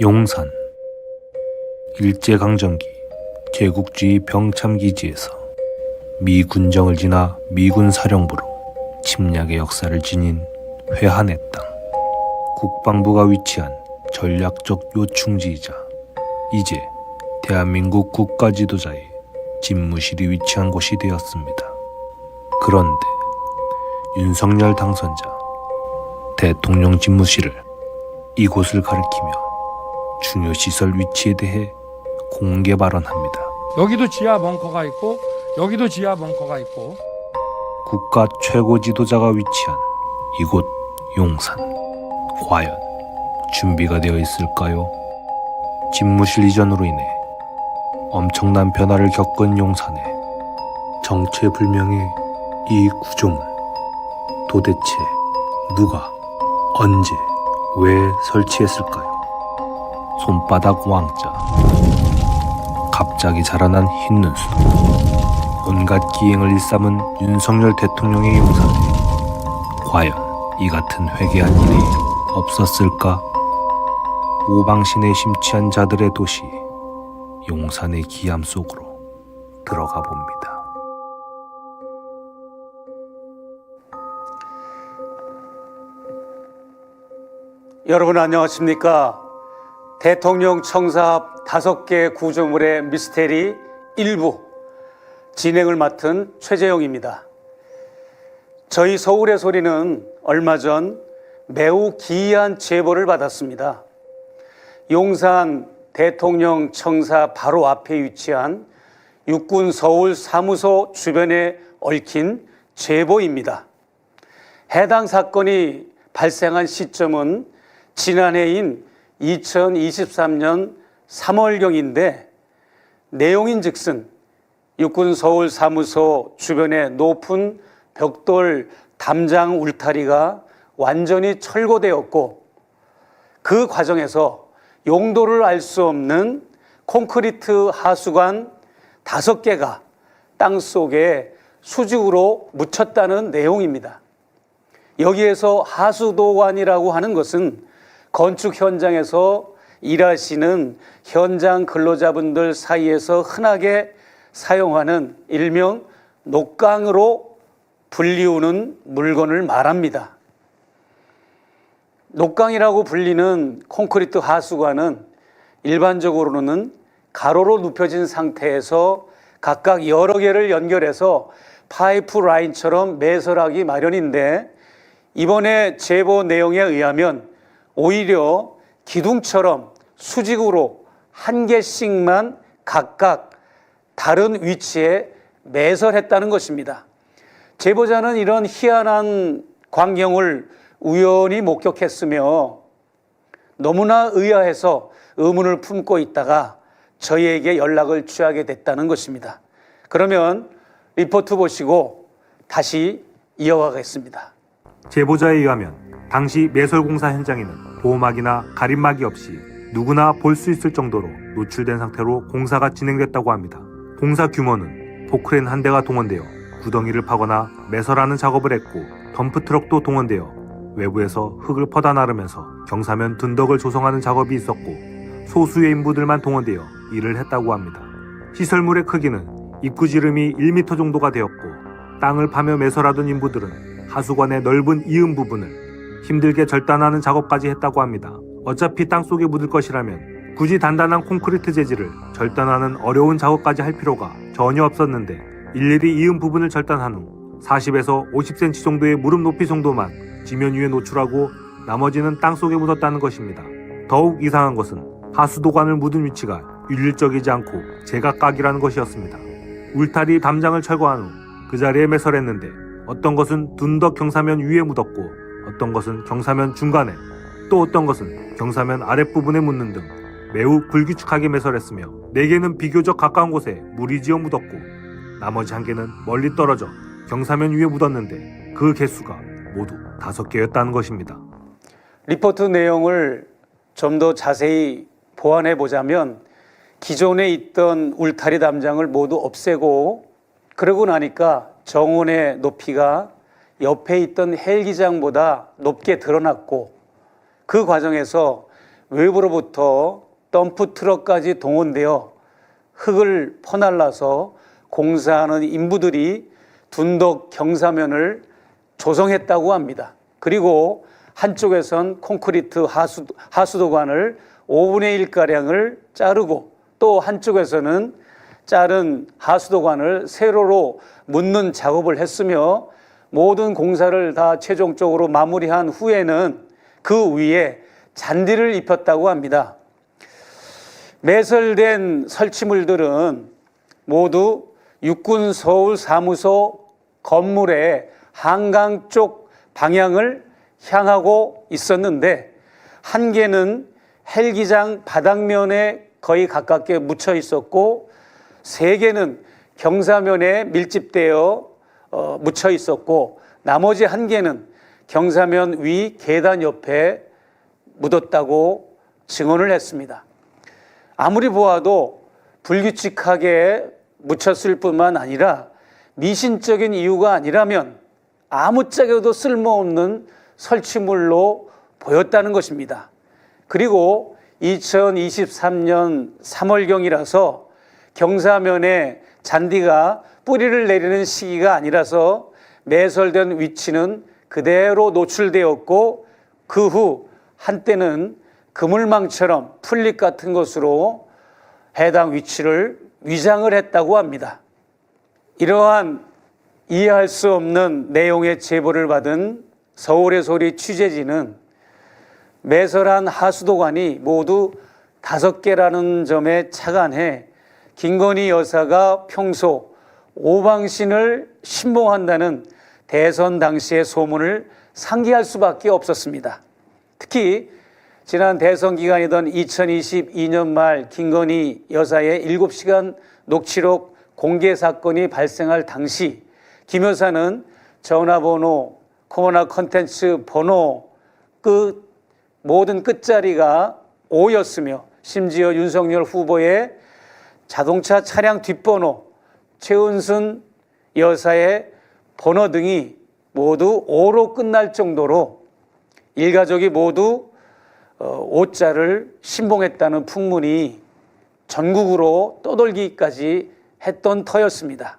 용산 일제강점기 제국주의 병참기지에서 미 군정을 지나 미군 사령부로 침략의 역사를 지닌 회한의 땅, 국방부가 위치한 전략적 요충지이자 이제 대한민국 국가지도자의 집무실이 위치한 곳이 되었습니다. 그런데 윤석열 당선자 대통령 집무실을 이곳을 가리키며 중요시설 위치에 대해 공개 발언합니다. 여기도 지하 벙커가 있고 여기도 지하 벙커가 있고. 국가 최고 지도자가 위치한 이곳 용산, 과연 준비가 되어 있을까요? 집무실 이전으로 인해 엄청난 변화를 겪은 용산에 정체불명의 이 구조물, 도대체 누가 언제 왜 설치했을까요? 손바닥 왕자, 갑자기 자라난 흰 눈수도, 온갖 기행을 일삼은 윤석열 대통령의 용산에 과연 이 같은 회개한 일이 없었을까? 오방신에 심취한 자들의 도시 용산의 기암 속으로 들어가 봅니다. 여러분 안녕하십니까? 대통령 청사 5개 구조물의 미스테리 1부 진행을 맡은 최재영입니다. 저희 서울의 소리는 얼마 전 매우 기이한 제보를 받았습니다. 용산 대통령 청사 바로 앞에 위치한 육군 서울 사무소 주변에 얽힌 제보입니다. 해당 사건이 발생한 시점은 지난해인 2023년 3월경인데 내용인즉슨 육군 서울 사무소 주변의 높은 벽돌 담장 울타리가 완전히 철거되었고 그 과정에서 용도를 알 수 없는 콘크리트 하수관 5개가 땅속에 수직으로 묻혔다는 내용입니다. 여기에서 하수도관이라고 하는 것은 건축 현장에서 일하시는 현장 근로자분들 사이에서 흔하게 사용하는 일명 녹강으로 불리우는 물건을 말합니다. 녹강이라고 불리는 콘크리트 하수관은 일반적으로는 가로로 눕혀진 상태에서 각각 여러 개를 연결해서 파이프 라인처럼 매설하기 마련인데 이번에 제보 내용에 의하면 오히려 기둥처럼 수직으로 한 개씩만 각각 다른 위치에 매설했다는 것입니다. 제보자는 이런 희한한 광경을 우연히 목격했으며 너무나 의아해서 의문을 품고 있다가 저희에게 연락을 취하게 됐다는 것입니다. 그러면 리포트 보시고 다시 이어가겠습니다. 제보자에 의하면 당시 매설공사 현장에는 보호막이나 가림막이 없이 누구나 볼 수 있을 정도로 노출된 상태로 공사가 진행됐다고 합니다. 공사 규모는 포크레인 한 대가 동원되어 구덩이를 파거나 매설하는 작업을 했고 덤프트럭도 동원되어 외부에서 흙을 퍼다 나르면서 경사면 둔덕을 조성하는 작업이 있었고 소수의 인부들만 동원되어 일을 했다고 합니다. 시설물의 크기는 입구 지름이 1m 정도가 되었고 땅을 파며 매설하던 인부들은 하수관의 넓은 이음 부분을 힘들게 절단하는 작업까지 했다고 합니다. 어차피 땅속에 묻을 것이라면 굳이 단단한 콘크리트 재질을 절단하는 어려운 작업까지 할 필요가 전혀 없었는데 일일이 이음 부분을 절단한 후 40에서 50cm 정도의 무릎 높이 정도만 지면 위에 노출하고 나머지는 땅속에 묻었다는 것입니다. 더욱 이상한 것은 하수도관을 묻은 위치가 윤리적이지 않고 제각각이라는 것이었습니다. 울타리 담장을 철거한 후 그 자리에 매설했는데 어떤 것은 둔덕 경사면 위에 묻었고 어떤 것은 경사면 중간에 또 어떤 것은 경사면 아랫부분에 묻는 등 매우 불규칙하게 매설했으며 4개는 비교적 가까운 곳에 물이 지어 묻었고 나머지 1개는 멀리 떨어져 경사면 위에 묻었는데 그 개수가 모두 5개였다는 것입니다. 리포트 내용을 좀 더 자세히 보완해 보자면 기존에 있던 울타리 담장을 모두 없애고 그러고 나니까 정원의 높이가 옆에 있던 헬기장보다 높게 드러났고 그 과정에서 외부로부터 덤프 트럭까지 동원되어 흙을 퍼날라서 공사하는 인부들이 둔덕 경사면을 조성했다고 합니다. 그리고 한쪽에선 콘크리트 하수도관을 5분의 1가량을 자르고 또 한쪽에서는 자른 하수도관을 세로로 묻는 작업을 했으며 모든 공사를 다 최종적으로 마무리한 후에는 그 위에 잔디를 입혔다고 합니다. 매설된 설치물들은 모두 육군 서울 사무소 건물의 한강 쪽 방향을 향하고 있었는데 한 개는 헬기장 바닥면에 거의 가깝게 묻혀 있었고 세 개는 경사면에 밀집되어 묻혀 있었고 나머지 한 개는 경사면 위 계단 옆에 묻었다고 증언을 했습니다. 아무리 보아도 불규칙하게 묻혔을 뿐만 아니라 미신적인 이유가 아니라면 아무짝에도 쓸모없는 설치물로 보였다는 것입니다. 그리고 2023년 3월경이라서 경사면에 잔디가 뿌리를 내리는 시기가 아니라서 매설된 위치는 그대로 노출되었고 그 후 한때는 그물망처럼 풀잎 같은 것으로 해당 위치를 위장을 했다고 합니다. 이러한 이해할 수 없는 내용의 제보를 받은 서울의 소리 취재진은 매설한 하수도관이 모두 5개라는 점에 착안해 김건희 여사가 평소 오방신을 신봉한다는 대선 당시의 소문을 상기할 수밖에 없었습니다. 특히 지난 대선 기간이던 2022년 말 김건희 여사의 7시간 녹취록 공개 사건이 발생할 당시 김 여사는 전화번호, 코로나 컨텐츠 번호 모든 끝자리가 5였으며 심지어 윤석열 후보의 자동차 차량 뒷번호, 최은순 여사의 번호 등이 모두 5로 끝날 정도로 일가족이 모두 5자를 신봉했다는 풍문이 전국으로 떠돌기까지 했던 터였습니다.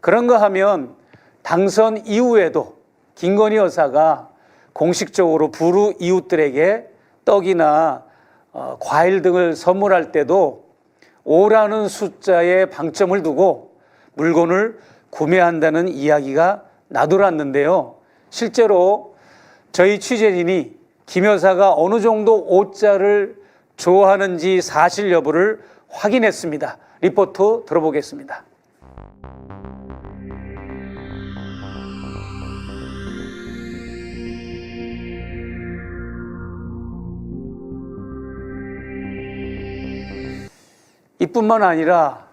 그런가 하면 당선 이후에도 김건희 여사가 공식적으로 부르 이웃들에게 떡이나 과일 등을 선물할 때도 5라는 숫자에 방점을 두고 물건을 구매한다는 이야기가 나돌았는데요. 실제로 저희 취재진이 김 여사가 어느 정도 5자를 좋아하는지 사실 여부를 확인했습니다. 리포트 들어보겠습니다. 이뿐만 아니라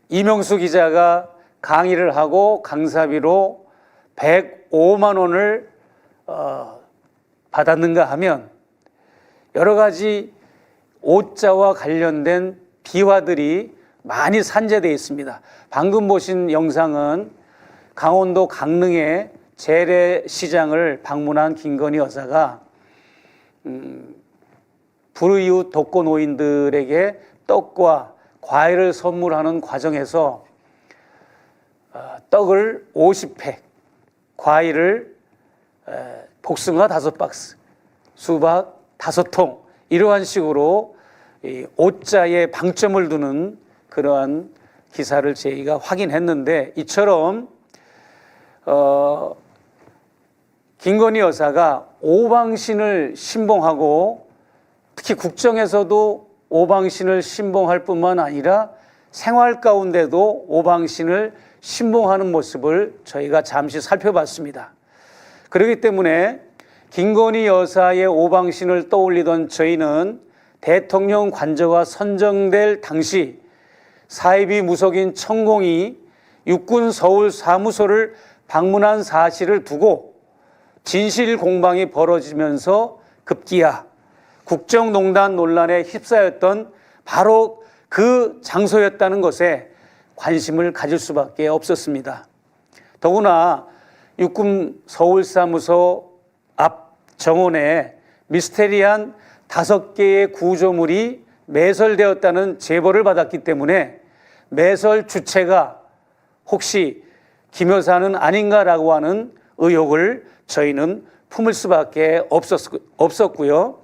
이명수 기자가 강의를 하고 강사비로 105만 원을 받았는가 하면 여러 가지 옷자와 관련된 비화들이 많이 산재되어 있습니다. 방금 보신 영상은 강원도 강릉의 재래시장을 방문한 김건희 여사가 불이웃 독거노인들에게 떡과 과일을 선물하는 과정에서 떡을 50팩, 과일을 복숭아 5박스, 수박 5통 이러한 식으로 옷자에 방점을 두는 그러한 기사를 저희가 확인했는데 이처럼 김건희 여사가 오방신을 신봉하고 특히 국정에서도 오방신을 신봉할 뿐만 아니라 생활 가운데도 오방신을 신봉하는 모습을 저희가 잠시 살펴봤습니다. 그렇기 때문에 김건희 여사의 오방신을 떠올리던 저희는 대통령 관저가 선정될 당시 사이비 무속인 천공이 육군 서울 사무소를 방문한 사실을 두고 진실 공방이 벌어지면서 급기야 국정농단 논란에 휩싸였던 바로 그 장소였다는 것에 관심을 가질 수밖에 없었습니다. 더구나 육군 서울사무소 앞 정원에 미스테리한 5개의 구조물이 매설되었다는 제보를 받았기 때문에 매설 주체가 혹시 김 여사는 아닌가라고 하는 의혹을 저희는 품을 수밖에 없었고요.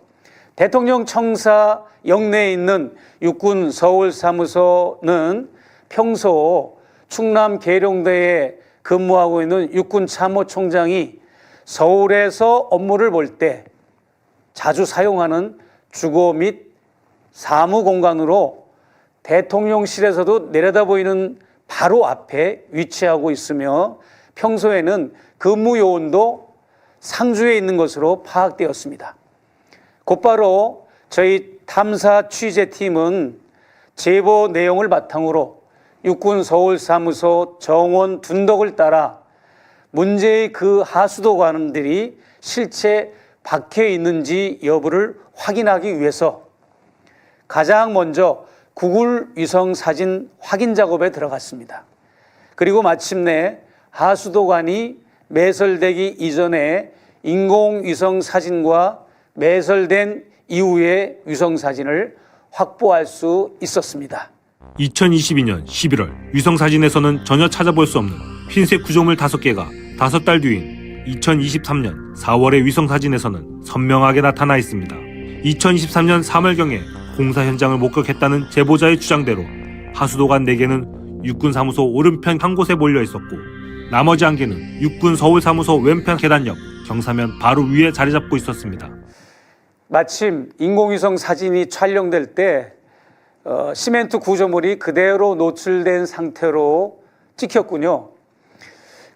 대통령 청사 영내에 있는 육군 서울사무소는 평소 충남 계룡대에 근무하고 있는 육군 참모총장이 서울에서 업무를 볼 때 자주 사용하는 주거 및 사무 공간으로 대통령실에서도 내려다 보이는 바로 앞에 위치하고 있으며 평소에는 근무 요원도 상주에 있는 것으로 파악되었습니다. 곧바로 저희 탐사 취재팀은 제보 내용을 바탕으로 육군 서울사무소 정원 둔덕을 따라 문제의 그 하수도관들이 실제 박혀 있는지 여부를 확인하기 위해서 가장 먼저 구글 위성 사진 확인 작업에 들어갔습니다. 그리고 마침내 하수도관이 매설되기 이전에 인공위성 사진과 매설된 이후의 위성 사진을 확보할 수 있었습니다. 2022년 11월 위성사진에서는 전혀 찾아볼 수 없는 흰색 구조물 5개가 5달 뒤인 2023년 4월의 위성사진에서는 선명하게 나타나 있습니다. 2023년 3월경에 공사 현장을 목격했다는 제보자의 주장대로 하수도관 4개는 육군사무소 오른편 한 곳에 몰려 있었고 나머지 1개는 육군 서울사무소 왼편 계단 옆 경사면 바로 위에 자리 잡고 있었습니다. 마침 인공위성 사진이 촬영될 때 시멘트 구조물이 그대로 노출된 상태로 찍혔군요.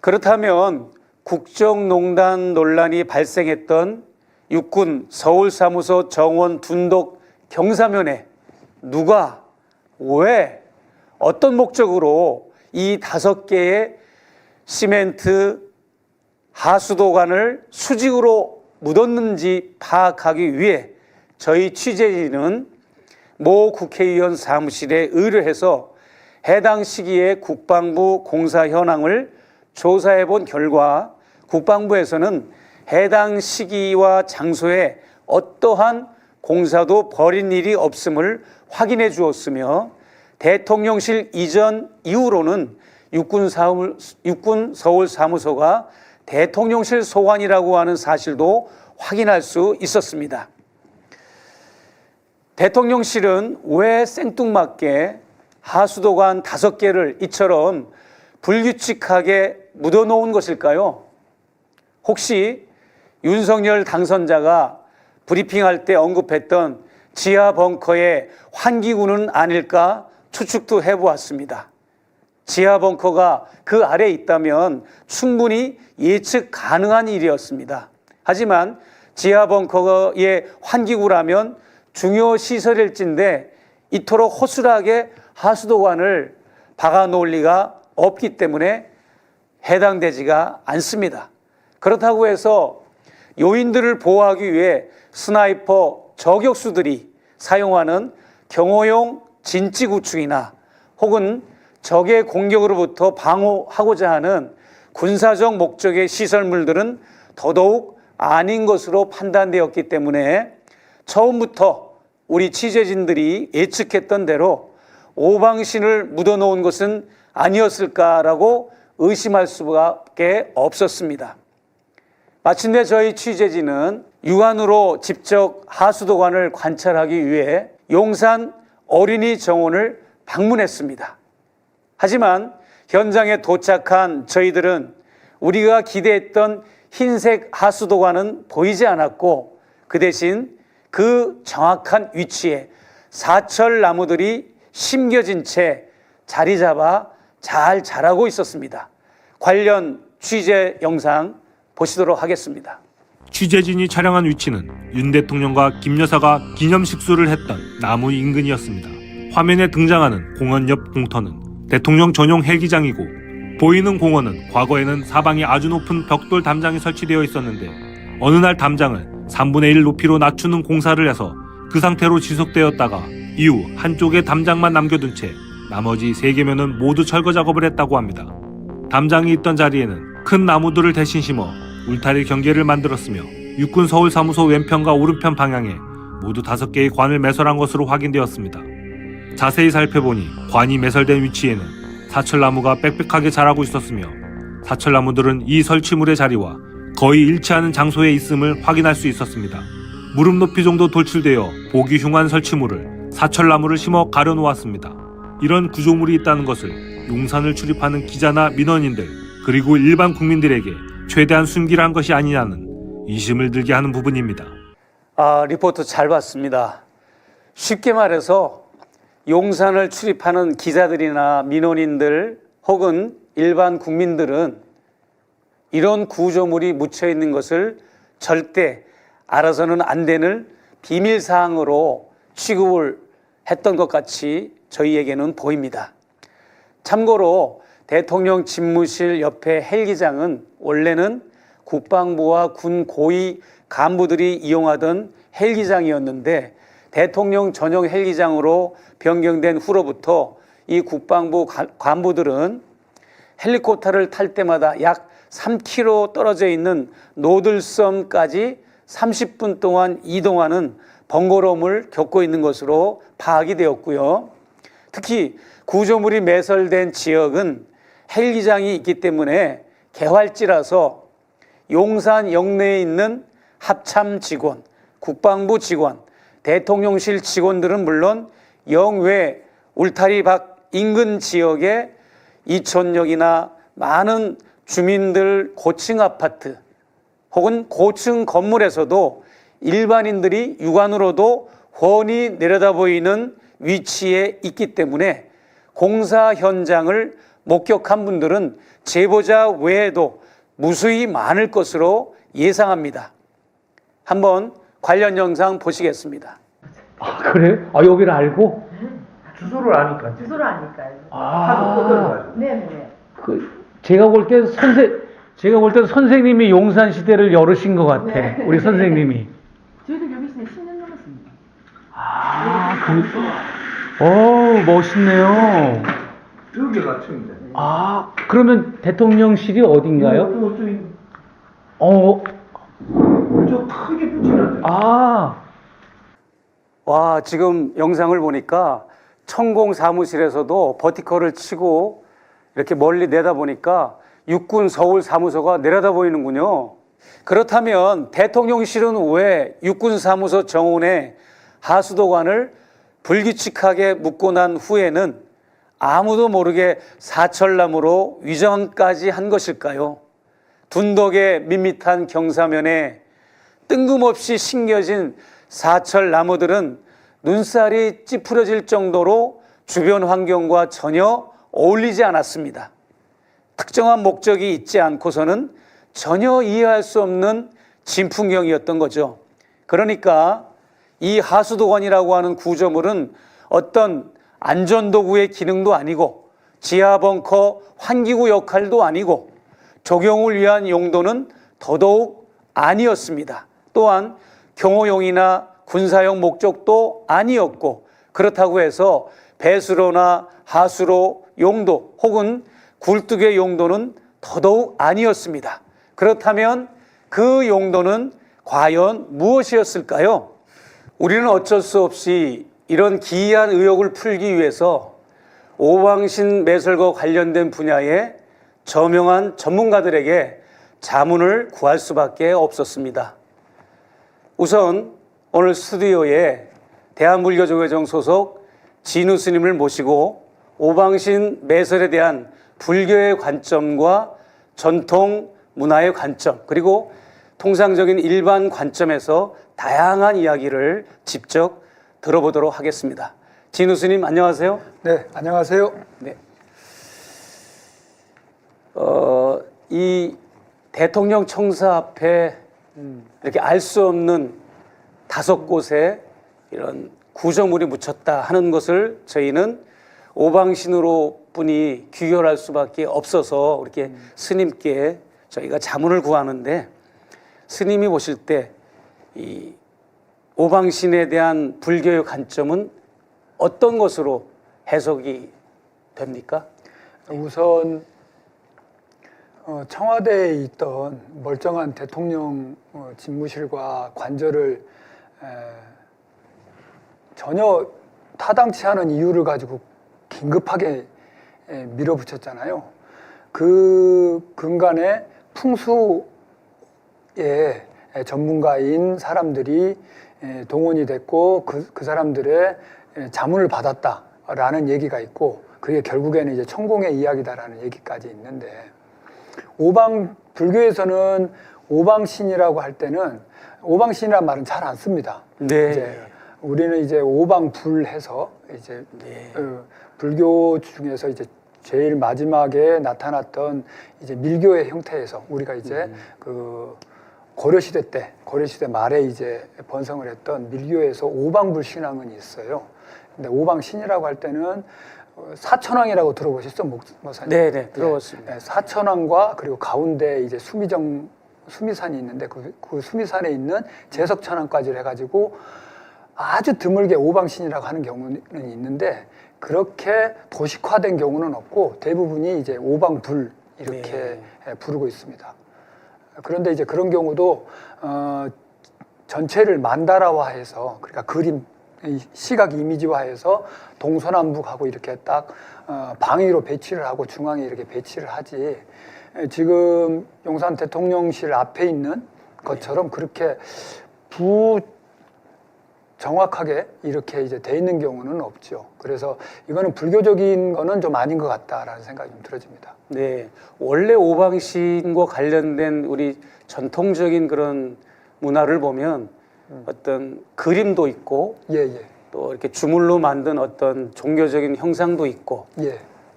그렇다면 국정농단 논란이 발생했던 육군 서울사무소 정원 둔덕 경사면에 누가, 왜, 어떤 목적으로 이 5개의 시멘트 하수도관을 수직으로 묻었는지 파악하기 위해 저희 취재진은 모 국회의원 사무실에 의뢰해서 해당 시기에 국방부 공사 현황을 조사해 본 결과 국방부에서는 해당 시기와 장소에 어떠한 공사도 벌인 일이 없음을 확인해 주었으며 대통령실 이전 이후로는 육군 서울 사무소가 대통령실 소관이라고 하는 사실도 확인할 수 있었습니다. 대통령실은 왜 생뚱맞게 하수도관 5개를 이처럼 불규칙하게 묻어놓은 것일까요? 혹시 윤석열 당선자가 브리핑할 때 언급했던 지하 벙커의 환기구는 아닐까 추측도 해보았습니다. 지하 벙커가 그 아래에 있다면 충분히 예측 가능한 일이었습니다. 하지만 지하 벙커의 환기구라면 중요 시설일진데 이토록 허술하게 하수도관을 박아놓을 리가 없기 때문에 해당되지가 않습니다. 그렇다고 해서 요인들을 보호하기 위해 스나이퍼 저격수들이 사용하는 경호용 진지 구축이나 혹은 적의 공격으로부터 방어하고자 하는 군사적 목적의 시설물들은 더더욱 아닌 것으로 판단되었기 때문에 처음부터 우리 취재진들이 예측했던 대로 오방신을 묻어놓은 것은 아니었을까라고 의심할 수밖에 없었습니다. 마침내 저희 취재진은 육안으로 직접 하수도관을 관찰하기 위해 용산 어린이 정원을 방문했습니다. 하지만 현장에 도착한 저희들은 우리가 기대했던 흰색 하수도관은 보이지 않았고 그 대신 그 정확한 위치에 사철 나무들이 심겨진 채 자리 잡아 잘 자라고 있었습니다. 관련 취재 영상 보시도록 하겠습니다. 취재진이 촬영한 위치는 윤 대통령과 김 여사가 기념식수를 했던 나무 인근이었습니다. 화면에 등장하는 공원 옆 공터는 대통령 전용 헬기장이고 보이는 공원은 과거에는 사방에 아주 높은 벽돌 담장이 설치되어 있었는데 어느 날 담장을 3분의 1 높이로 낮추는 공사를 해서 그 상태로 지속되었다가 이후 한쪽에 담장만 남겨둔 채 나머지 3개면은 모두 철거 작업을 했다고 합니다. 담장이 있던 자리에는 큰 나무들을 대신 심어 울타리 경계를 만들었으며 육군 서울사무소 왼편과 오른편 방향에 모두 5개의 관을 매설한 것으로 확인되었습니다. 자세히 살펴보니 관이 매설된 위치에는 사철나무가 빽빽하게 자라고 있었으며 사철나무들은 이 설치물의 자리와 거의 일치하는 장소에 있음을 확인할 수 있었습니다. 무릎 높이 정도 돌출되어 보기 흉한 설치물을 사철나무를 심어 가려놓았습니다. 이런 구조물이 있다는 것을 용산을 출입하는 기자나 민원인들 그리고 일반 국민들에게 최대한 숨기라 한 것이 아니냐는 의심을 들게 하는 부분입니다. 리포트 잘 봤습니다. 쉽게 말해서 용산을 출입하는 기자들이나 민원인들 혹은 일반 국민들은 이런 구조물이 묻혀 있는 것을 절대 알아서는 안 되는 비밀사항으로 취급을 했던 것 같이 저희에게는 보입니다. 참고로 대통령 집무실 옆에 헬기장은 원래는 국방부와 군 고위 간부들이 이용하던 헬기장이었는데 대통령 전용 헬기장으로 변경된 후로부터 이 국방부 간부들은 헬리콥터를 탈 때마다 약 3km 떨어져 있는 노들섬까지 30분 동안 이동하는 번거로움을 겪고 있는 것으로 파악이 되었고요. 특히 구조물이 매설된 지역은 헬기장이 있기 때문에 개활지라서 용산 영내에 있는 합참 직원, 국방부 직원, 대통령실 직원들은 물론 영외 울타리 밖 인근 지역에 2천역이나 많은 주민들 고층 아파트 혹은 고층 건물에서도 일반인들이 육안으로도 훤히 내려다 보이는 위치에 있기 때문에 공사 현장을 목격한 분들은 제보자 외에도 무수히 많을 것으로 예상합니다. 한번 관련 영상 보시겠습니다. 그래? 여기를 알고? 주소를 아니까. 주소를 아니까요. 하도 떠들어가지고. 네네. 제가 볼 때 선생님이 용산 시대를 열으신 것 같아. 네. 우리 선생님이. 저희도 여기 있으면 10년 넘었습니다. 멋있네요. 여기가 층인데. 그러면 대통령실이 어딘가요? 저 크게 붙여놨대. 와, 지금 영상을 보니까 천공 사무실에서도 버티컬을 치고 이렇게 멀리 내다보니까 육군 서울 사무소가 내려다 보이는군요. 그렇다면 대통령실은 왜 육군 사무소 정원에 하수도관을 불규칙하게 묶고 난 후에는 아무도 모르게 사철나무로 위장까지 한 것일까요? 둔덕의 밋밋한 경사면에 뜬금없이 심겨진 사철나무들은 눈살이 찌푸려질 정도로 주변 환경과 전혀 어울리지 않았습니다. 특정한 목적이 있지 않고서는 전혀 이해할 수 없는 진풍경이었던 거죠. 그러니까 이 하수도관이라고 하는 구조물은 어떤 안전도구의 기능도 아니고 지하 벙커 환기구 역할도 아니고 조경을 위한 용도는 더더욱 아니었습니다. 또한 경호용이나 군사용 목적도 아니었고 그렇다고 해서 배수로나 하수로 용도 혹은 굴뚝의 용도는 더더욱 아니었습니다. 그렇다면 그 용도는 과연 무엇이었을까요? 우리는 어쩔 수 없이 이런 기이한 의혹을 풀기 위해서 오방신 매설과 관련된 분야의 저명한 전문가들에게 자문을 구할 수밖에 없었습니다. 우선 오늘 스튜디오에 대한불교조계종 소속 진우 스님을 모시고 오방신 매설에 대한 불교의 관점과 전통 문화의 관점 그리고 통상적인 일반 관점에서 다양한 이야기를 직접 들어보도록 하겠습니다. 진우 스님 안녕하세요. 네, 안녕하세요. 네. 이 대통령 청사 앞에 이렇게 알 수 없는 5곳에 이런 구조물이 묻혔다 하는 것을 저희는 오방신으로 뿐이 귀결할 수밖에 없어서 이렇게 스님께 저희가 자문을 구하는데 스님이 보실 때 이 오방신에 대한 불교의 관점은 어떤 것으로 해석이 됩니까? 우선 청와대에 있던 멀쩡한 대통령 집무실과 관저를 전혀 타당치 않은 이유를 가지고 긴급하게 밀어붙였잖아요. 그 근간에 풍수의 전문가인 사람들이 동원이 됐고 그 사람들의 자문을 받았다라는 얘기가 있고 그게 결국에는 이제 천공의 이야기다라는 얘기까지 있는데 불교에서는 오방신이라고 할 때는 오방신이라는 말은 잘 안 씁니다. 네. 이제 우리는 이제 오방불해서 이제 불교 중에서 이제 제일 마지막에 나타났던 이제 밀교의 형태에서 우리가 이제 그 고려시대 말에 이제 번성을 했던 밀교에서 오방불 신앙은 있어요. 근데 오방신이라고 할 때는 사천왕이라고 들어보셨죠, 목사님? 네네, 들어봤습니다. 네, 사천왕과 그리고 가운데 이제 수미산이 있는데 그 수미산에 있는 제석천왕까지 해가지고 아주 드물게 오방신이라고 하는 경우는 있는데 그렇게 도식화된 경우는 없고 대부분이 이제 오방불 이렇게 부르고 있습니다. 그런데 이제 그런 경우도 전체를 만다라화해서 그러니까 그림 시각 이미지화해서 동서남북하고 이렇게 딱 방위로 배치를 하고 중앙에 이렇게 배치를 하지 지금 용산 대통령실 앞에 있는 것처럼 그렇게 정확하게 이렇게 이제 돼 있는 경우는 없죠. 그래서 이거는 불교적인 거는 좀 아닌 것 같다라는 생각이 좀 들어집니다. 네, 원래 오방신과 관련된 우리 전통적인 그런 문화를 보면 어떤 그림도 있고 또 이렇게 주물로 만든 어떤 종교적인 형상도 있고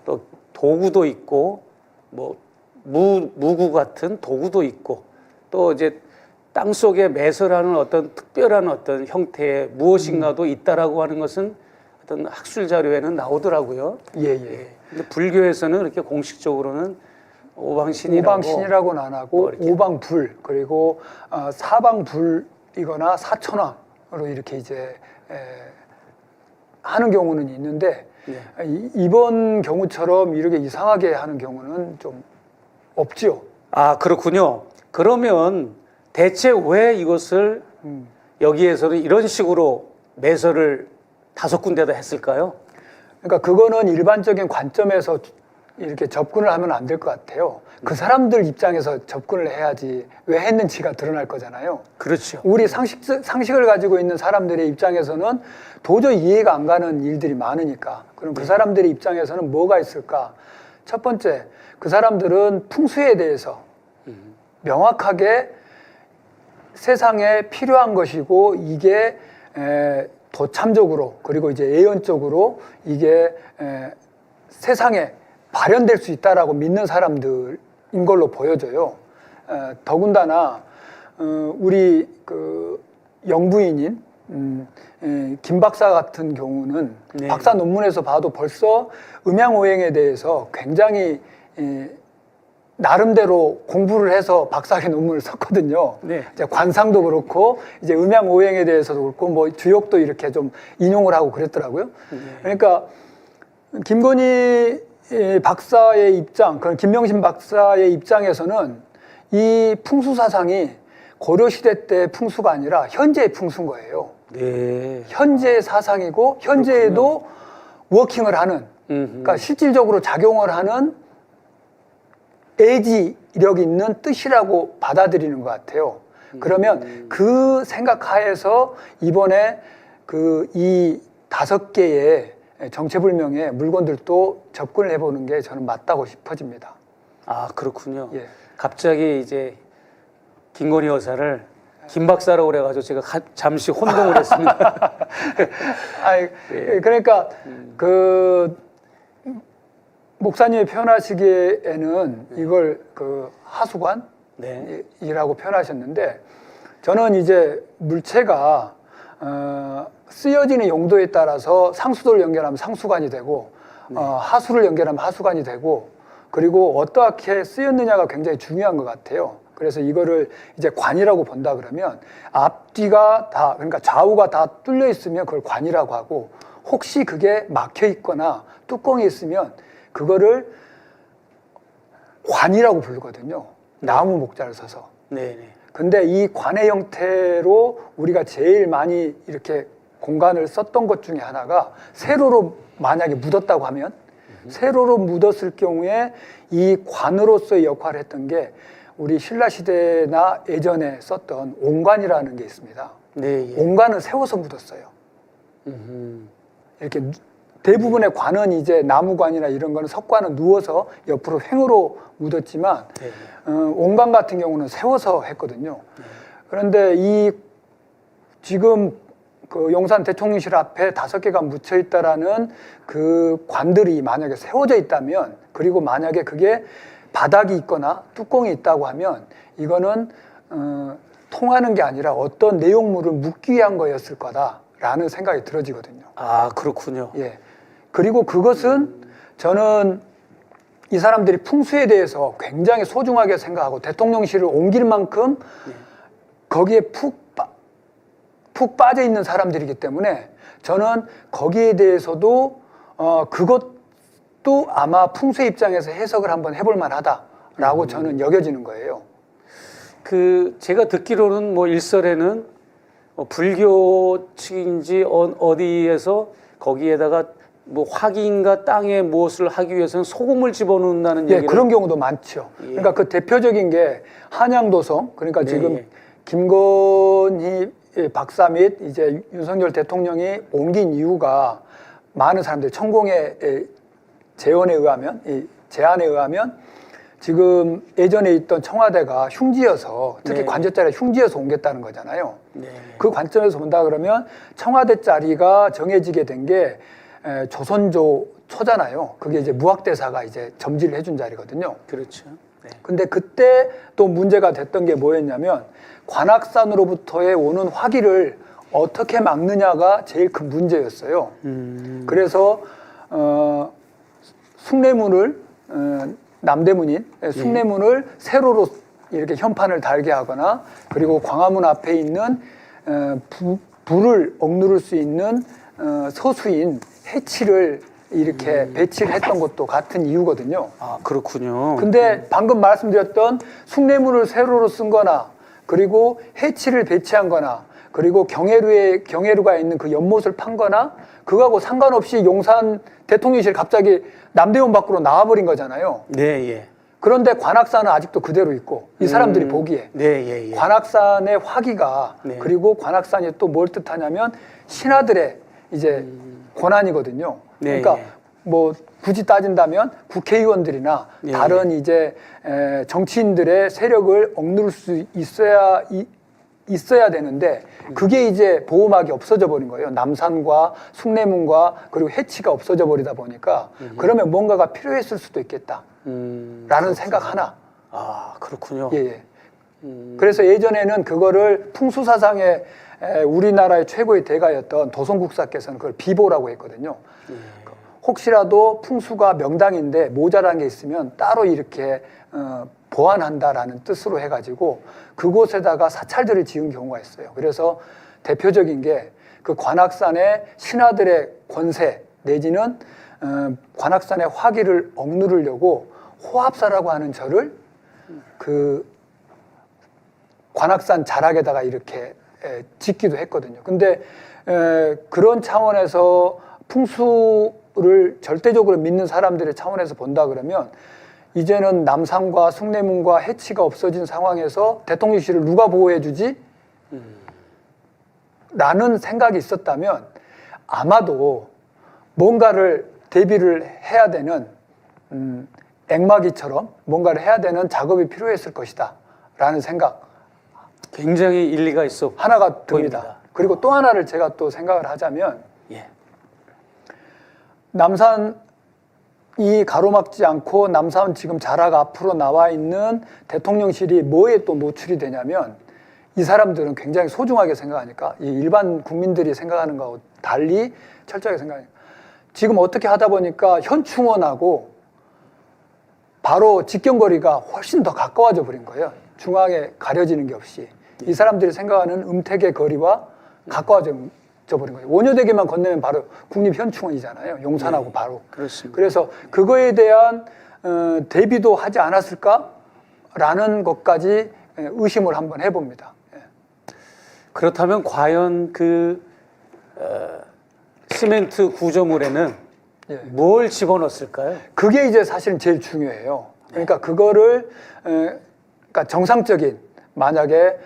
또 도구도 있고 뭐 무구 같은 도구도 있고 또 이제 땅 속에 매설하는 어떤 특별한 어떤 형태의 무엇인가도 있다라고 하는 것은 어떤 학술 자료에는 나오더라고요. 근데 불교에서는 그렇게 공식적으로는 오방신이라고는 안 하고 오방불 그리고 사방불이거나 사천왕으로 이렇게 이제 하는 경우는 있는데 이번 경우처럼 이렇게 이상하게 하는 경우는 좀 없지요. 아, 그렇군요. 그러면 대체 왜 이것을 여기에서는 이런 식으로 매설을 5군데다 했을까요? 그러니까 그거는 일반적인 관점에서 이렇게 접근을 하면 안 될 것 같아요. 그 사람들 입장에서 접근을 해야지 왜 했는지가 드러날 거잖아요. 그렇죠. 우리 상식을 가지고 있는 사람들의 입장에서는 도저히 이해가 안 가는 일들이 많으니까. 그럼 그 사람들의 입장에서는 뭐가 있을까? 첫 번째, 그 사람들은 풍수에 대해서 명확하게 세상에 필요한 것이고 이게 도참적으로 그리고 이제 예언적으로 이게 세상에 발현될 수 있다라고 믿는 사람들인 걸로 보여져요. 더군다나 우리 그 영부인인 김 박사 같은 경우는 박사 논문에서 봐도 벌써 음양오행에 대해서 굉장히 나름대로 공부를 해서 박사학위 논문을 썼거든요. 이제 관상도 그렇고 이제 음양오행에 대해서도 그렇고 뭐 주역도 이렇게 좀 인용을 하고 그랬더라고요. 그러니까 김건희 박사의 입장, 그런 김명신 박사의 입장에서는 이 풍수 사상이 고려시대 때 풍수가 아니라 현재의 풍수인 거예요. 현재의 사상이고 현재에도 워킹을 하는, 그러니까 실질적으로 작용을 하는 애지력 있는 뜻이라고 받아들이는 것 같아요. 그러면 그 생각하에서 이번에 그 이 5개의 정체불명의 물건들도 접근을 해보는 게 저는 맞다고 싶어집니다. 아, 그렇군요. 갑자기 이제 김건희 여사를 김 박사라고 그래가지고 제가 잠시 혼동을 했습니다. 그러니까 그 목사님이 표현하시기에는 이걸 그 하수관이라고 표현하셨는데 저는 이제 물체가 쓰여지는 용도에 따라서 상수도를 연결하면 상수관이 되고 하수를 연결하면 하수관이 되고 그리고 어떻게 쓰였느냐가 굉장히 중요한 것 같아요. 그래서 이거를 이제 관이라고 본다 그러면 앞뒤가 다 그러니까 좌우가 다 뚫려 있으면 그걸 관이라고 하고 혹시 그게 막혀 있거나 뚜껑이 있으면 그거를 관이라고 부르거든요. 나무 목자를 써서. 네. 근데 이 관의 형태로 우리가 제일 많이 이렇게 공간을 썼던 것 중에 하나가 세로로 만약에 묻었다고 하면 세로로 묻었을 경우에 이 관으로서의 역할을 했던 게 우리 신라시대나 예전에 썼던 옹관이라는 게 있습니다. 네. 예. 옹관은 세워서 묻었어요. 이렇게 대부분의 관은 이제 나무관이나 이런 거는 석관은 누워서 옆으로 횡으로 묻었지만 네. 옹관 같은 경우는 세워서 했거든요. 그런데 이 지금 그 용산 대통령실 앞에 5개가 묻혀 있다라는 그 관들이 만약에 세워져 있다면, 그리고 만약에 그게 바닥이 있거나 뚜껑이 있다고 하면 이거는 통하는 게 아니라 어떤 내용물을 묻기 위한 거였을 거다라는 생각이 들어지거든요. 아, 그렇군요. 예. 그리고 그것은 저는 이 사람들이 풍수에 대해서 굉장히 소중하게 생각하고 대통령실을 옮길 만큼 거기에 푹 빠져 있는 사람들이기 때문에 저는 거기에 대해서도 그것도 아마 풍수의 입장에서 해석을 한번 해볼 만하다라고 저는 여겨지는 거예요. 그 제가 듣기로는 뭐 일설에는 불교 측인지 어디에서 거기에다가 뭐 화기인가 땅에 무엇을 하기 위해서는 소금을 집어넣는다는 예, 얘기를. 그런 경우도 많죠. 예. 그러니까 그 대표적인 게 한양도성, 그러니까 네, 지금 예. 김건희 박사 및 이제 윤석열 대통령이 옮긴 이유가 많은 사람들이 천공의 제안에 의하면 지금 예전에 있던 청와대가 흉지여서, 특히 네. 관저 자리가 흉지여서 옮겼다는 거잖아요. 네. 그 관점에서 본다 그러면 청와대 자리가 정해지게 된 게 조선조 초잖아요. 그게 이제 무학대사가 이제 점지를 해준 자리거든요. 그렇죠. 네. 근데 그때 또 문제가 됐던 게 뭐였냐면 관악산으로부터의 오는 화기를 어떻게 막느냐가 제일 큰 문제였어요. 그래서 숭례문을 남대문인 숭례문을 세로로 이렇게 현판을 달게 하거나, 그리고 광화문 앞에 있는 불을 억누를 수 있는 서수인 해치를 이렇게 배치를 했던 것도 같은 이유거든요. 아, 그렇군요. 근데 방금 말씀드렸던 숭례문을 세로로 쓴 거나, 그리고 해치를 배치한 거나, 그리고 경회루가 있는 그 연못을 판 거나, 그거하고 상관없이 용산 대통령실 갑자기 남대문 밖으로 나와버린 거잖아요. 네, 예. 그런데 관악산은 아직도 그대로 있고, 이 사람들이 보기에 네, 예, 예. 관악산의 화기가, 네. 그리고 관악산이 또 뭘 뜻하냐면 신하들의 이제 권한이거든요. 네, 그러니까 예. 뭐 굳이 따진다면 국회의원들이나 예, 다른 이제 정치인들의 세력을 억누를 수 있어야 되는데, 그게 이제 보호막이 없어져 버린 거예요. 남산과 숭례문과 그리고 해치가 없어져 버리다 보니까 그러면 뭔가가 필요했을 수도 있겠다 라는 생각 하나. 아, 그렇군요. 예, 예. 그래서 예전에는 그거를 풍수사상의 우리나라의 최고의 대가였던 도성국사께서는 그걸 비보라고 했거든요. 혹시라도 풍수가 명당인데 모자란 게 있으면 따로 이렇게 보완한다라는 뜻으로 해가지고 그곳에다가 사찰들을 지은 경우가 있어요. 그래서 대표적인 게 그 관악산의 신하들의 권세 내지는 관악산의 화기를 억누르려고 호합사라고 하는 절을 그 관악산 자락에다가 이렇게 짓기도 했거든요. 근데 그런 차원에서 풍수를 절대적으로 믿는 사람들의 차원에서 본다 그러면 이제는 남산과 숭례문과 해치가 없어진 상황에서 대통령실을 누가 보호해 주지? 라는 생각이 있었다면 아마도 뭔가를 대비를 해야 되는 앵마기처럼 뭔가를 해야 되는 작업이 필요했을 것이다 라는 생각 굉장히 일리가 있어 하나가 듭니다. 보입니다. 그리고 또 하나를 제가 또 생각을 하자면 예. 남산이 가로막지 않고 남산 지금 자락 앞으로 나와 있는 대통령실이 뭐에 또 노출이 되냐면, 이 사람들은 굉장히 소중하게 생각하니까 이 일반 국민들이 생각하는 거하고 달리 철저하게 생각하니까 지금 어떻게 하다 보니까 현충원하고 바로 직경거리가 훨씬 더 가까워져 버린 거예요. 중앙에 가려지는 게 없이. 이 사람들이 생각하는 음택의 거리와 가까워져 버린 거예요. 원효대교만 건너면 바로 국립현충원이잖아요. 용산하고 바로. 그렇습니다. 그래서 그거에 대한 대비도 하지 않았을까라는 것까지 의심을 한번 해봅니다. 그렇다면 과연 시멘트 구조물에는 뭘 집어넣었을까요? 그게 이제 사실은 제일 중요해요. 그러니까 그거를 그러니까 정상적인 만약에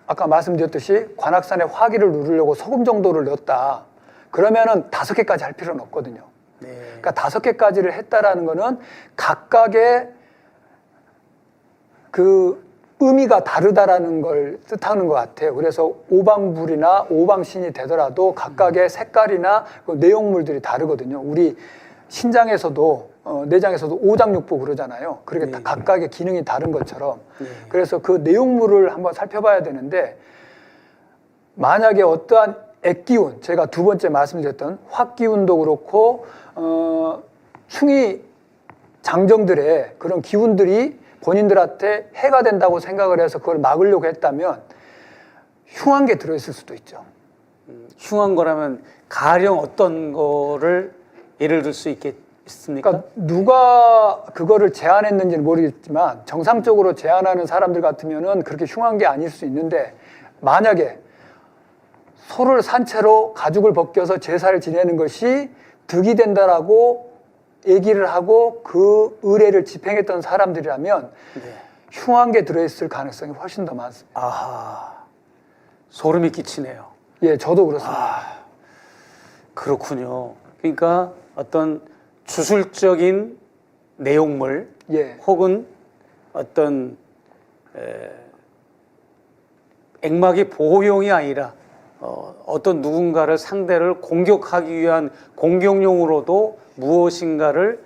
아까 말씀드렸듯이 관악산에 화기를 누르려고 소금 정도를 넣었다. 그러면은 5개까지 할 필요는 없거든요. 그러니까 5개까지를 했다라는 거는 각각의 그 의미가 다르다라는 걸 뜻하는 것 같아요. 그래서 오방불이나 오방신이 되더라도 각각의 색깔이나 그 내용물들이 다르거든요. 우리 신장에서도 내장에서도 오장육부 그러잖아요. 그렇게 다 각각의 기능이 다른 것처럼. 그래서 그 내용물을 한번 살펴봐야 되는데 만약에 어떠한 액기운, 제가 두 번째 말씀드렸던 화기운도 그렇고 충이 장정들의 그런 기운들이 본인들한테 해가 된다고 생각을 해서 그걸 막으려고 했다면 흉한 게 들어있을 수도 있죠. 흉한 거라면 가령 어떤 거를 예를 들 수 있겠습니까? 그러니까 누가 그거를 제안했는지는 모르겠지만 정상적으로 제안하는 사람들 같으면은 그렇게 흉한 게 아닐 수 있는데 만약에 소를 산 채로 가죽을 벗겨서 제사를 지내는 것이 득이 된다라고 얘기를 하고 그 의례를 집행했던 사람들이라면 흉한 게 들어있을 가능성이 훨씬 더 많습니다. 아하, 소름이 끼치네요. 예, 저도 그렇습니다. 그렇군요. 그러니까 어떤 주술적인 내용물 혹은 어떤 액막의 보호용이 아니라 어떤 누군가를 상대를 공격하기 위한 공격용으로도 무엇인가를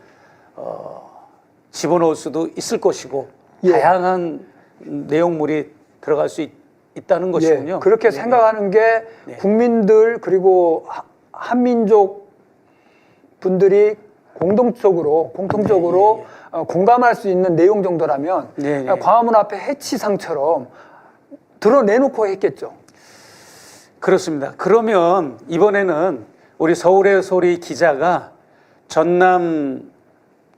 집어넣을 수도 있을 것이고 다양한 내용물이 들어갈 수 있다는 것이군요. 그렇게 생각하는 게 국민들 그리고 한민족 분들이 공통적으로 공감할 수 있는 내용 정도라면 광화문 앞에 해치상처럼 드러내놓고 했겠죠. 그렇습니다. 그러면 이번에는 우리 서울의 소리 기자가 전남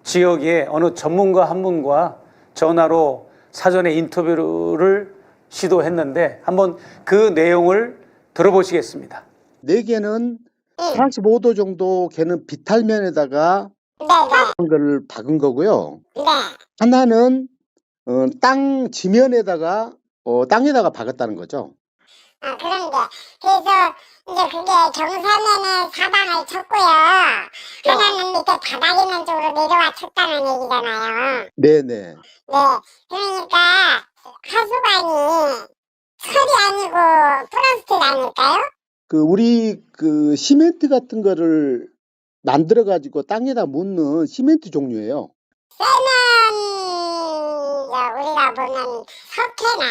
지역의 어느 전문가 한 분과 전화로 사전에 인터뷰를 시도했는데 한번 그 내용을 들어보시겠습니다. 4개는 45도 정도 걔는 비탈면에다가 걸 박은 거고요. 하나는 땅 지면에다가 땅에다가 박았다는 거죠. 그런데 그래서 이제 그게 경사면에 사방을 쳤고요. 하나는 밑에 바닥 있는 쪽으로 내려와 쳤다는 얘기잖아요. 네네. 그러니까 하수관이 철이 아니고 플라스틱 아닐까요? 우리 시멘트 같은 거를 만들어 가지고 땅에다 묻는 시멘트 종류예요. 쇠는 우리가 보는 석회나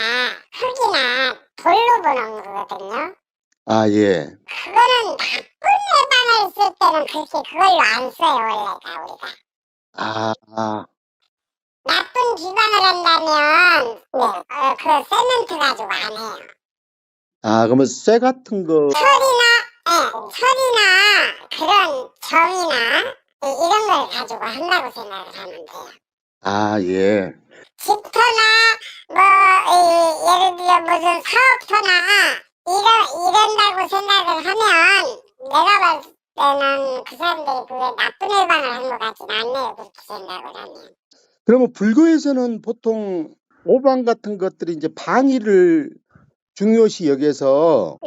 흙이나 돌로 보는 거거든요. 아, 예. 그거는 나쁜 예방을 쓸 때는 그렇게 그걸로 안 써요, 원래가 우리가. 나쁜 기관을 한다면 그 세멘트 가지고 안 해요. 그러면 쇠 같은 거. 철이나 그런 정이나 이런 걸 가지고 한다고 생각을 하면 돼요. 예. 집터나 예를 들어 무슨 사업터나 이런다고 생각을 하면 내가 봤을 때는 그 사람들이 그게 나쁜 예방을 한 것 같진 않네요. 그렇게 생각을 하면. 그러면 불교에서는 보통 오방 같은 것들이 이제 방위를 중요시 여겨서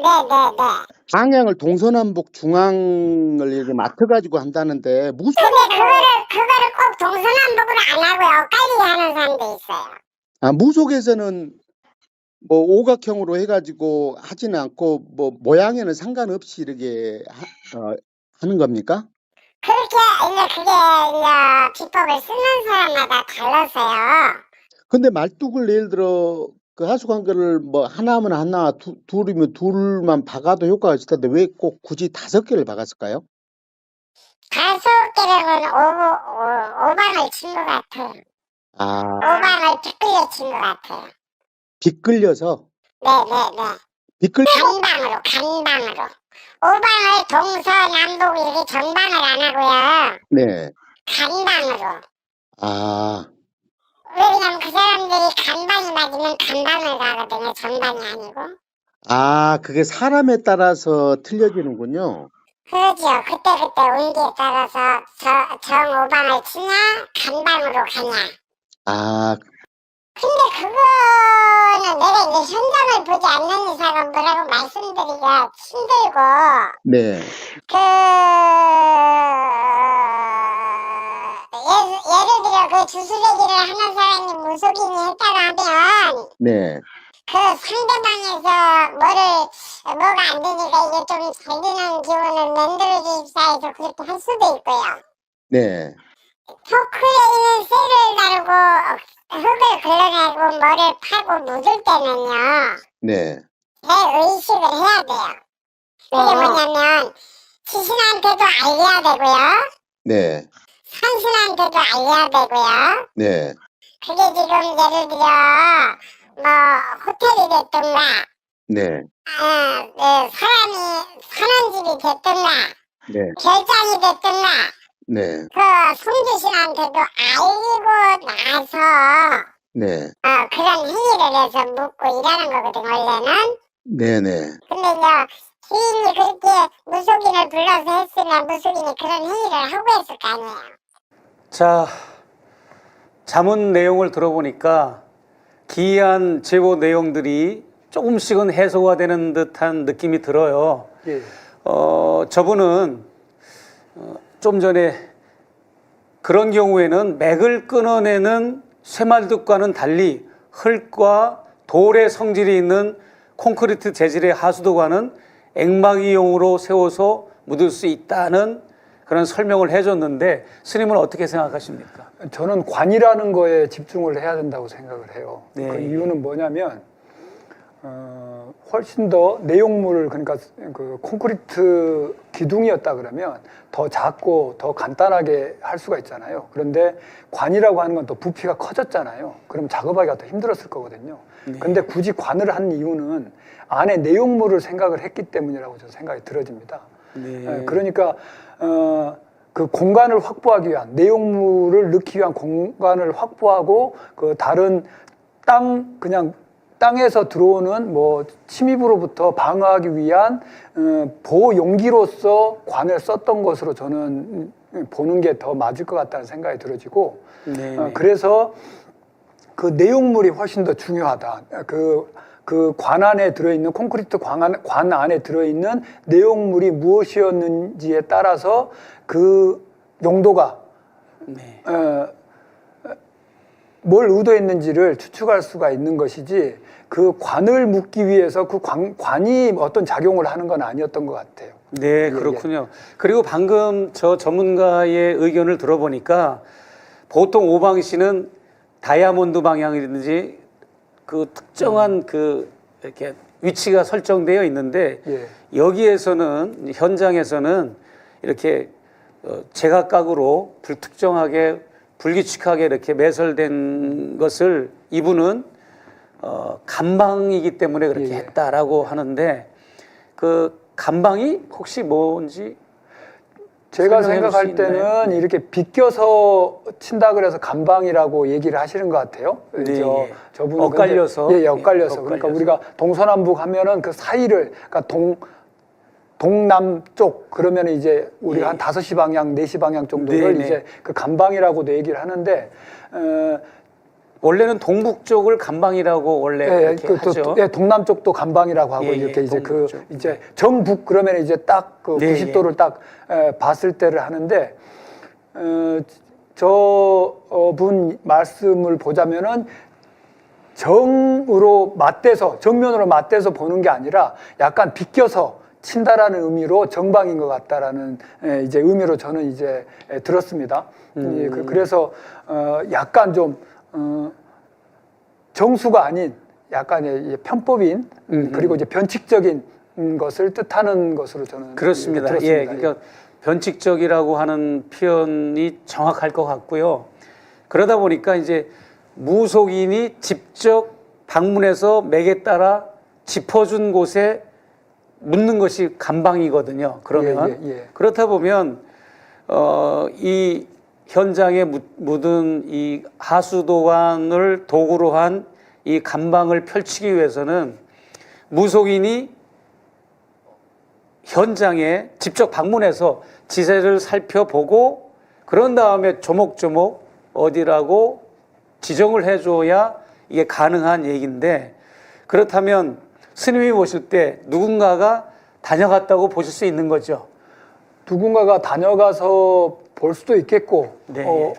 방향을 동서남북 중앙을 이렇게 맡아가지고 한다는데 근데 그거를 꼭 동서남북으로 안 하고요. 엇갈리게 하는 사람도 있어요. 무속에서는 뭐 오각형으로 해가지고 하지는 않고 뭐 모양에는 상관없이 이렇게 하는 겁니까? 그렇게 그게 기법을 쓰는 사람마다 달라서요. 근데 말뚝을 예를 들어 그 하수관계를 뭐 하나면 하나, 둘이면 둘만 박아도 효과가 있을 텐데 왜 꼭 굳이 5개를 박았을까요? 5개를 오방을 친 것 같아요. 오방을 빗끌려 친 것 같아요. 빗끌려서? 간방으로. 오방을 동서남북 이렇게 정방을 안 하고요. 간방으로. 아, 왜냐면 그 사람들이 간방이 맞으면 간방을 가거든요. 전방이 아니고. 아, 그게 사람에 따라서 틀려지는군요. 그러죠. 그때그때 운기에 따라서 정오방을 치냐 간방으로 가냐. 아, 근데 그거는 내가 이제 현장을 보지 않는 이상은 뭐라고 말씀드리기가 힘들고 네, 그 예를 들어 그 주술얘기를 하는 사람이 무속인이 했다고 하면 네, 그 상대방에서 뭐가 안 되니까 이게 좀 잘 되는 기운을 만들어 주십사 해서 그렇게 할 수도 있고요. 네, 포크에 있는 쇠를 다루고 흙을 걸러내고 뭐를 파고 묻을 때는요. 네, 의식을 해야 돼요. 그게 뭐냐면 시신한테도 알려야 되고요. 네, 산신한테도 알려야 되고요. 네, 그게 지금 예를 들어 뭐 호텔이 됐던가 네, 사람이 사는 집이 됐던가 네, 별장이 됐던가 네, 그 손주신한테도 알리고 나서 네, 그런 행위를 해서 묻고 일하는 거거든 원래는. 네, 네. 근데 이제 주인이 그렇게 무속인을 불러서 했으면 무속인이 그런 행위를 하고 했을 거 아니에요. 자, 자문 내용을 들어보니까 기이한 제보 내용들이 조금씩은 해소가 되는 듯한 느낌이 들어요. 예. 저분은 좀 전에 그런 경우에는 맥을 끊어내는 쇠말뚝과는 달리 흙과 돌의 성질이 있는 콘크리트 재질의 하수도관은 앵마기용으로 세워서 묻을 수 있다는 그런 설명을 해줬는데 스님은 어떻게 생각하십니까? 저는 관이라는 거에 집중을 해야 된다고 생각을 해요. 네. 그 이유는 뭐냐면 훨씬 더 내용물을 그러니까 그 콘크리트 기둥이었다 그러면 더 작고 더 간단하게 할 수가 있잖아요. 그런데 관이라고 하는 건 또 부피가 커졌잖아요. 그럼 작업하기가 더 힘들었을 거거든요. 네. 근데 굳이 관을 한 이유는 안에 내용물을 생각을 했기 때문이라고 저는 생각이 들어집니다. 네. 그러니까 그 공간을 확보하기 위한 내용물을 넣기 위한 공간을 확보하고 그 다른 그냥 땅에서 들어오는 뭐 침입으로부터 방어하기 위한 보호 용기로서 관을 썼던 것으로 저는 보는 게 더 맞을 것 같다는 생각이 들어지고 그래서 그 내용물이 훨씬 더 중요하다. 그 관 안에 들어있는 콘크리트 관 안에 들어있는 내용물이 무엇이었는지에 따라서 그 용도가 뭘 의도했는지를 추측할 수가 있는 것이지 그 관을 묻기 위해서 그 관이 어떤 작용을 하는 건 아니었던 것 같아요. 네, 그렇군요. 그리고 방금 저 전문가의 의견을 들어보니까 보통 오방시는 다이아몬드 방향이라든지 그 특정한 그 이렇게 위치가 설정되어 있는데 여기에서는 현장에서는 이렇게 제각각으로 불특정하게 불규칙하게 이렇게 매설된 것을 이분은 감방이기 때문에 그렇게 했다라고 하는데 그 감방이 혹시 뭔지 제가 생각할 때는 이렇게 비껴서 친다 그래서 감방이라고 얘기를 하시는 것 같아요. 저분은 엇갈려서. 엇갈려서. 그러니까 우리가 동서남북 하면은 그 사이를 그러니까 동남쪽 그러면 이제 우리가 한 5시 방향, 4시 방향 정도를 이제 그 감방이라고도 얘기를 하는데 원래는 동북쪽을 감방이라고 원래 이렇게 하죠. 동남쪽도 감방이라고 하고 이렇게 이제 이제 정북 그러면 이제 딱 그 90도를 딱 봤을 때를 하는데 저분 말씀을 보자면은 정면으로 맞대서 보는 게 아니라 약간 비껴서 친다라는 의미로 정방인 것 같다라는 이제 의미로 저는 이제 들었습니다. 그래서 약간 좀 정수가 아닌 약간의 편법인 그리고 이제 변칙적인 것을 뜻하는 것으로 저는 그렇습니다. 들었습니다. 예, 그러니까 변칙적이라고 하는 표현이 정확할 것 같고요. 그러다 보니까 이제 무속인이 직접 방문해서 맥에 따라 짚어준 곳에 묻는 것이 감방이거든요. 그러면 그렇다 보면 이 현장에 묻은 이 하수도관을 도구로 한 이 감방을 펼치기 위해서는 무속인이 현장에 직접 방문해서 지세를 살펴보고 그런 다음에 조목조목 어디라고 지정을 해줘야 이게 가능한 얘기인데, 그렇다면 스님이 보실 때 누군가가 다녀갔다고 보실 수 있는 거죠? 누군가가 다녀가서 볼 수도 있겠고, 네.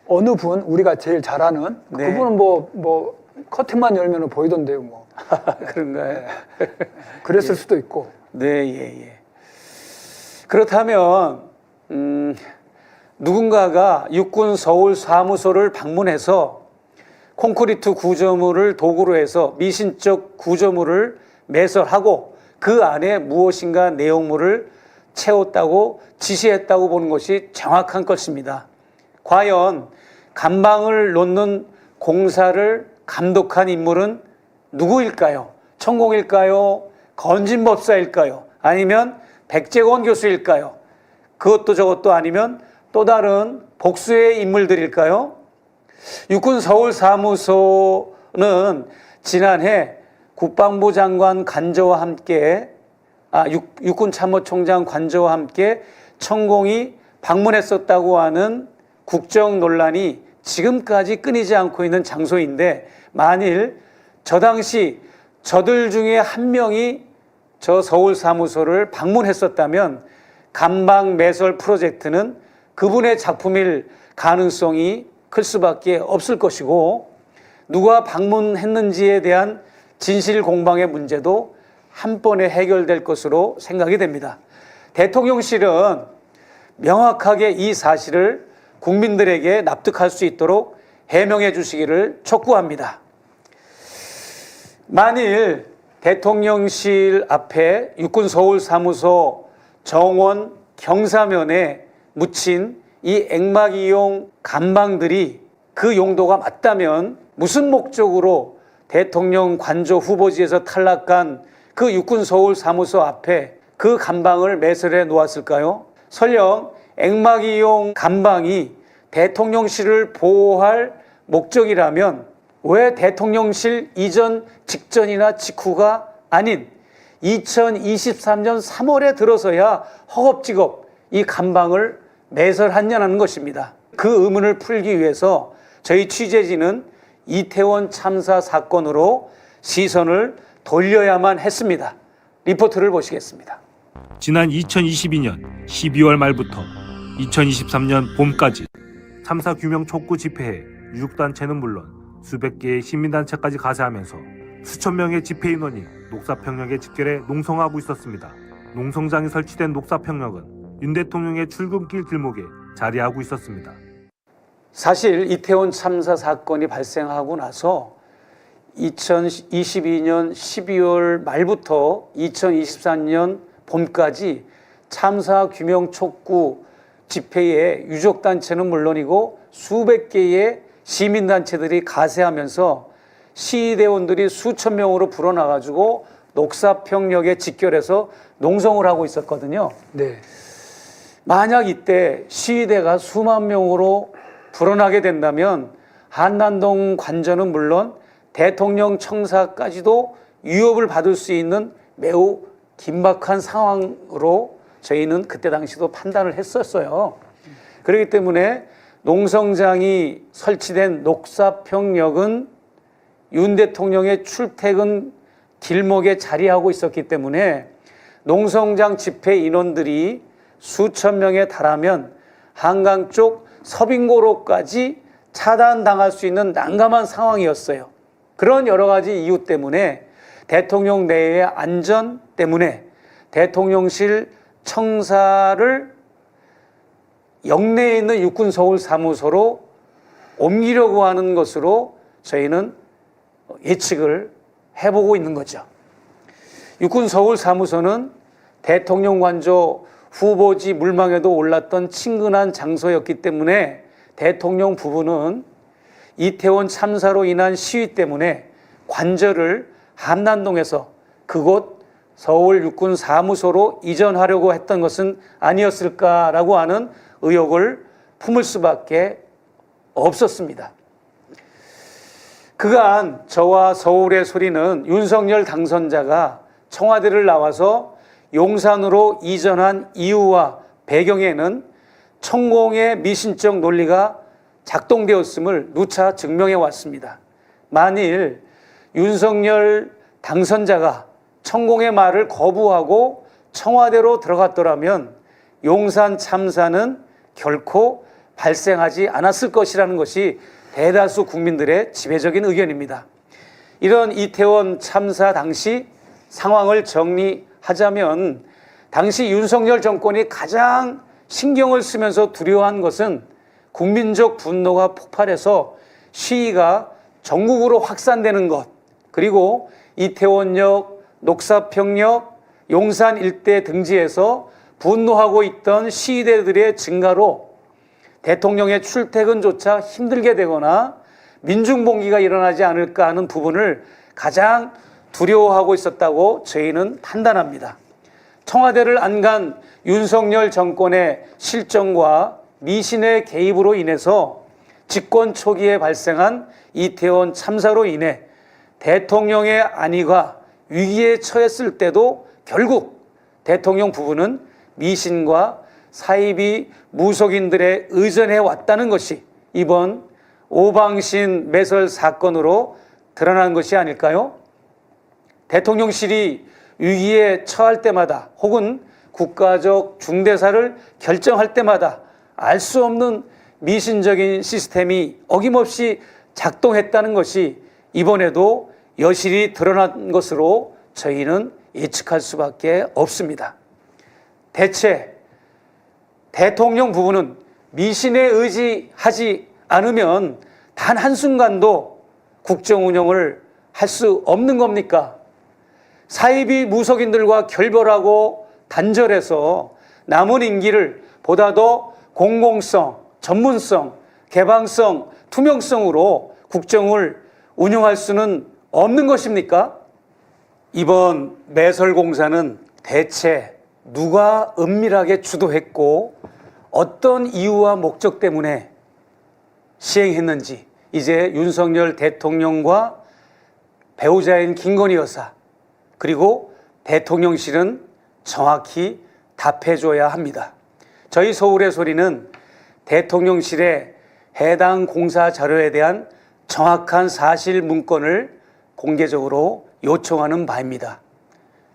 어느 분, 우리가 제일 잘 아는 네. 그분은 뭐 커튼만 열면 보이던데요, 뭐. 그런가요? 그랬을 수도 있고. 네, 예. 그렇다면 누군가가 육군 서울 사무소를 방문해서 콘크리트 구조물을 도구로 해서 미신적 구조물을 매설하고 그 안에 무엇인가 내용물을 채웠다고 지시했다고 보는 것이 정확한 것입니다. 과연 감방을 놓는 공사를 감독한 인물은 누구일까요? 천공일까요? 건진법사일까요? 아니면 백재권 교수일까요? 그것도 저것도 아니면 또 다른 복수의 인물들일까요? 육군 서울 사무소는 지난해 국방부 장관 관저와 함께 육군 참모총장 관저와 함께 천공이 방문했었다고 하는 국정 논란이 지금까지 끊이지 않고 있는 장소인데, 만일 저 당시 저들 중에 한 명이 저 서울 사무소를 방문했었다면 감방 매설 프로젝트는 그분의 작품일 가능성이 클 수밖에 없을 것이고, 누가 방문했는지에 대한 진실 공방의 문제도 한 번에 해결될 것으로 생각이 됩니다. 대통령실은 명확하게 이 사실을 국민들에게 납득할 수 있도록 해명해 주시기를 촉구합니다. 만일 대통령실 앞에 육군 서울 사무소 정원 경사면에 묻힌 이 액막이용 감방들이 그 용도가 맞다면 무슨 목적으로 대통령 관저 후보지에서 탈락한 그 육군 서울 사무소 앞에 그 감방을 매설해 놓았을까요? 설령 액막이용 감방이 대통령실을 보호할 목적이라면 왜 대통령실 이전 직전이나 직후가 아닌 2023년 3월에 들어서야 허겁지겁 이 감방을 매설했냐는 것입니다. 그 의문을 풀기 위해서 저희 취재진은 이태원 참사 사건으로 시선을 돌려야만 했습니다. 리포트를 보시겠습니다. 지난 2022년 12월 말부터 2023년 봄까지 참사 규명 촉구 집회에 유족단체는 물론 수백 개의 시민단체까지 가세하면서 수천 명의 집회 인원이 녹사평역에 집결해 농성하고 있었습니다. 농성장이 설치된 녹사평역은 윤 대통령의 출근길 길목에 자리하고 있었습니다. 사실 이태원 참사 사건이 발생하고 나서 2022년 12월 말부터 2023년 봄까지 참사 규명 촉구 집회에 유족단체는 물론이고 수백 개의 시민단체들이 가세하면서 시의대원들이 수천 명으로 불어나가지고 녹사평역에 직결해서 농성을 하고 있었거든요. 네. 만약 이때 시위대가 수만 명으로 불어나게 된다면 한남동 관저는 물론 대통령 청사까지도 위협을 받을 수 있는 매우 긴박한 상황으로 저희는 그때 당시도 판단을 했었어요. 그렇기 때문에 농성장이 설치된 녹사평역은 윤 대통령의 출퇴근 길목에 자리하고 있었기 때문에 농성장 집회 인원들이 수천 명에 달하면 한강 쪽 서빙고로까지 차단당할 수 있는 난감한 상황이었어요. 그런 여러 가지 이유 때문에 대통령 내의 안전 때문에 대통령실 청사를 영내에 있는 육군 서울 사무소로 옮기려고 하는 것으로 저희는 예측을 해보고 있는 거죠. 육군 서울 사무소는 대통령 관저 후보지 물망에도 올랐던 친근한 장소였기 때문에 대통령 부부는 이태원 참사로 인한 시위 때문에 관저를 함남동에서 그곳 서울 육군 사무소로 이전하려고 했던 것은 아니었을까라고 하는 의혹을 품을 수밖에 없었습니다. 그간 저와 서울의 소리는 윤석열 당선자가 청와대를 나와서 용산으로 이전한 이유와 배경에는 천공의 미신적 논리가 작동되었음을 누차 증명해 왔습니다. 만일 윤석열 당선자가 천공의 말을 거부하고 청와대로 들어갔더라면 용산 참사는 결코 발생하지 않았을 것이라는 것이 대다수 국민들의 지배적인 의견입니다. 이런 이태원 참사 당시 상황을 정리하자면 당시 윤석열 정권이 가장 신경을 쓰면서 두려워한 것은 국민적 분노가 폭발해서 시위가 전국으로 확산되는 것, 그리고 이태원역, 녹사평역, 용산 일대 등지에서 분노하고 있던 시위대들의 증가로 대통령의 출퇴근조차 힘들게 되거나 민중봉기가 일어나지 않을까 하는 부분을 가장 두려워하고 있었다고 저희는 판단합니다. 청와대를 안 간 윤석열 정권의 실정과 미신의 개입으로 인해서 집권 초기에 발생한 이태원 참사로 인해 대통령의 안위가 위기에 처했을 때도 결국 대통령 부부는 미신과 사이비 무속인들에 의존해 왔다는 것이 이번 오방신 매설 사건으로 드러난 것이 아닐까요? 대통령실이 위기에 처할 때마다 혹은 국가적 중대사를 결정할 때마다 알 수 없는 미신적인 시스템이 어김없이 작동했다는 것이 이번에도 여실히 드러난 것으로 저희는 예측할 수밖에 없습니다. 대체 대통령 부부는 미신에 의지하지 않으면 단 한순간도 국정 운영을 할 수 없는 겁니까? 사이비 무속인들과 결별하고 단절해서 남은 임기를 보다 더 공공성, 전문성, 개방성, 투명성으로 국정을 운영할 수는 없는 것입니까? 이번 매설공사는 대체 누가 은밀하게 주도했고 어떤 이유와 목적 때문에 시행했는지 이제 윤석열 대통령과 배우자인 김건희 여사 그리고 대통령실은 정확히 답해줘야 합니다. 저희 서울의 소리는 대통령실에 해당 공사 자료에 대한 정확한 사실 문건을 공개적으로 요청하는 바입니다.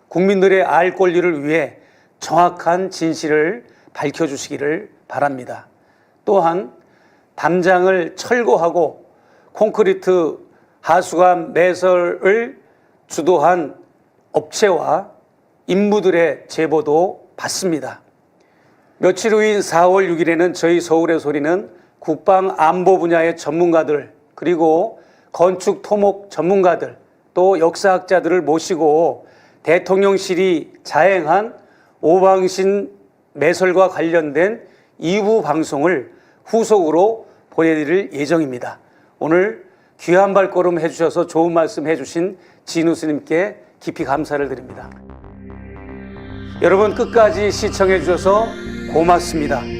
국민들의 알 권리를 위해 정확한 진실을 밝혀주시기를 바랍니다. 또한 담장을 철거하고 콘크리트 하수관 매설을 주도한 업체와 인부들의 제보도 받습니다. 며칠 후인 4월 6일에는 저희 서울의 소리는 국방 안보 분야의 전문가들 그리고 건축 토목 전문가들 또 역사학자들을 모시고 대통령실이 자행한 오방신 매설과 관련된 2부 방송을 후속으로 보내드릴 예정입니다. 오늘 귀한 발걸음 해주셔서 좋은 말씀 해주신 진우 스님께 깊이 감사를 드립니다. 여러분 끝까지 시청해 주셔서 고맙습니다.